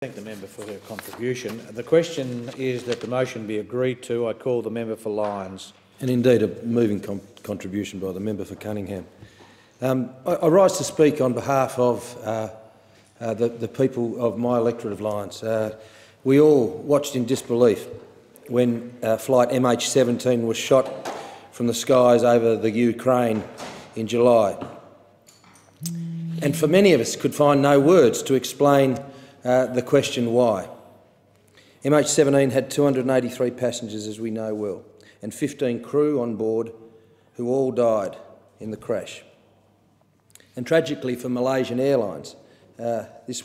Thank the member for her contribution. The question is that the motion be agreed to. I call the member for Lyons. And indeed a moving contribution by the member for Cunningham. I rise to speak on behalf of the people of my electorate of Lyons. We all watched in disbelief when flight MH17 was shot from the skies over the Ukraine in July. And for many of us could find no words to explain the question why. MH17 had 283 passengers, as we know well, and 15 crew on board who all died in the crash. And tragically for Malaysian Airlines, this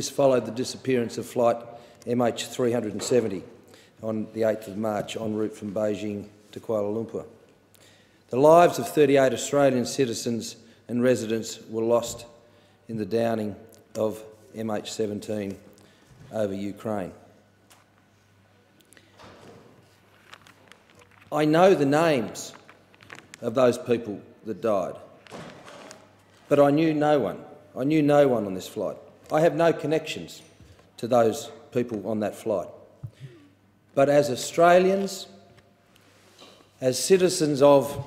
followed the disappearance of flight MH17 on the 8th of March en route from Beijing to Kuala Lumpur. The lives of 38 Australian citizens and residents were lost in the downing of MH17 over Ukraine. I know the names of those people that died, but I knew no one. I knew no one on this flight. I have no connections to those people on that flight. But as Australians, as citizens of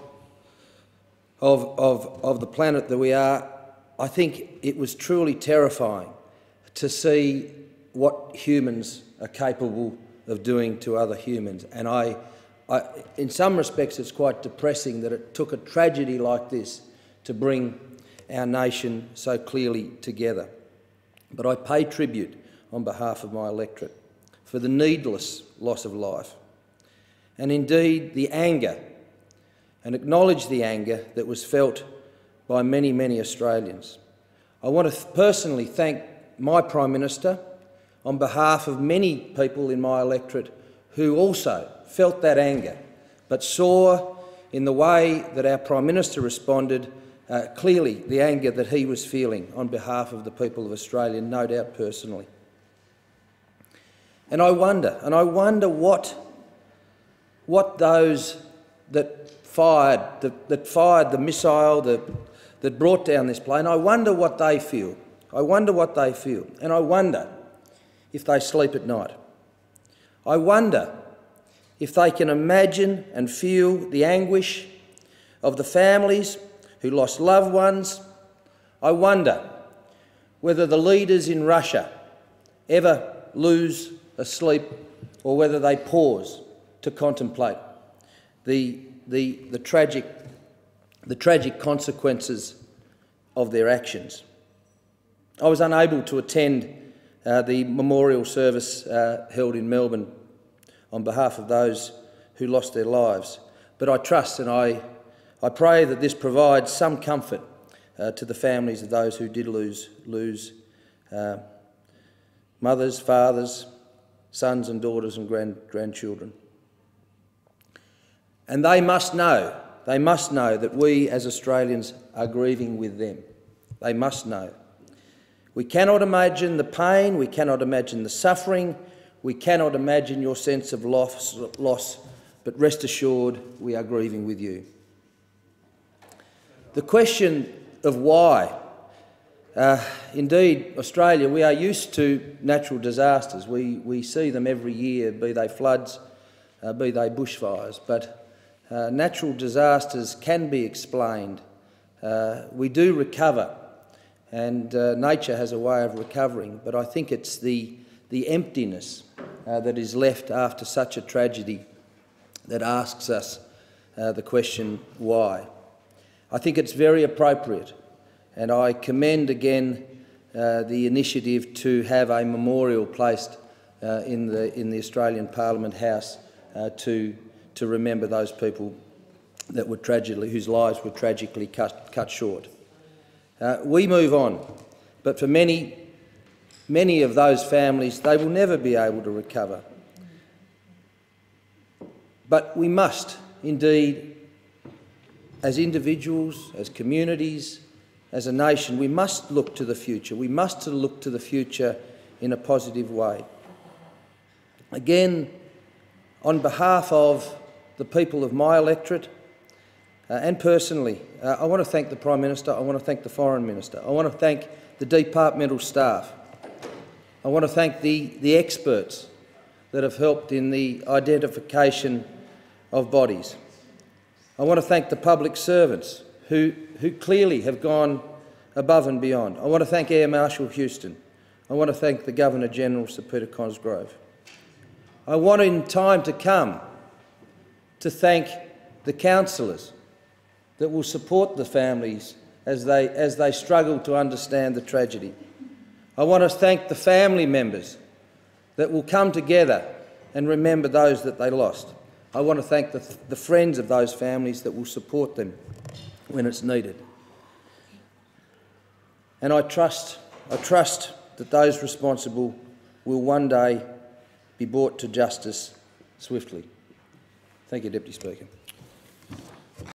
the planet that we are, I think it was truly terrifying to see what humans are capable of doing to other humans. And in some respects, it's quite depressing that it took a tragedy like this to bring our nation so clearly together. But I pay tribute on behalf of my electorate for the needless loss of life, and indeed the anger, and acknowledge the anger that was felt by many, many Australians. I want to personally thank my Prime Minister on behalf of many people in my electorate who also felt that anger, but saw in the way that our Prime Minister responded clearly the anger that he was feeling on behalf of the people of Australia, no doubt personally. And I wonder what those that fired the missile that brought down this plane, I wonder what they feel. I wonder what they feel, and I wonder if they sleep at night. I wonder if they can imagine and feel the anguish of the families who lost loved ones. I wonder whether the leaders in Russia ever lose sleep or whether they pause to contemplate the tragic consequences of their actions. I was unable to attend the memorial service held in Melbourne on behalf of those who lost their lives, but I trust and I pray that this provides some comfort to the families of those who did lose mothers, fathers, sons and daughters and grandchildren. And they must know that we as Australians are grieving with them. They must know. We cannot imagine the pain, we cannot imagine the suffering, we cannot imagine your sense of loss, but rest assured we are grieving with you. The question of why. Indeed, Australia, we are used to natural disasters. We see them every year, be they floods, be they bushfires, but natural disasters can be explained. We do recover, and nature has a way of recovering, but I think it's the emptiness that is left after such a tragedy that asks us the question, why? I think it's very appropriate, and I commend again the initiative to have a memorial placed in the Australian Parliament House to remember those people that were whose lives were tragically cut short. We move on, but for many of those families, they will never be able to recover. But we must indeed, as individuals, as communities, as a nation, we must look to the future. We must look to the future in a positive way. Again, on behalf of the people of my electorate, and personally, I want to thank the Prime Minister, I want to thank the Foreign Minister, I want to thank the departmental staff I want to thank the experts that have helped in the identification of bodies. I want to thank the public servants who clearly have gone above and beyond. I want to thank Air Marshal Houston. I want to thank the Governor-General, Sir Peter Cosgrove. I want in time to come to thank the councillors that will support the families as they struggle to understand the tragedy. I want to thank the family members that will come together and remember those that they lost. I want to thank the friends of those families that will support them when it's needed. And I trust that those responsible will one day be brought to justice swiftly. Thank you, Deputy Speaker.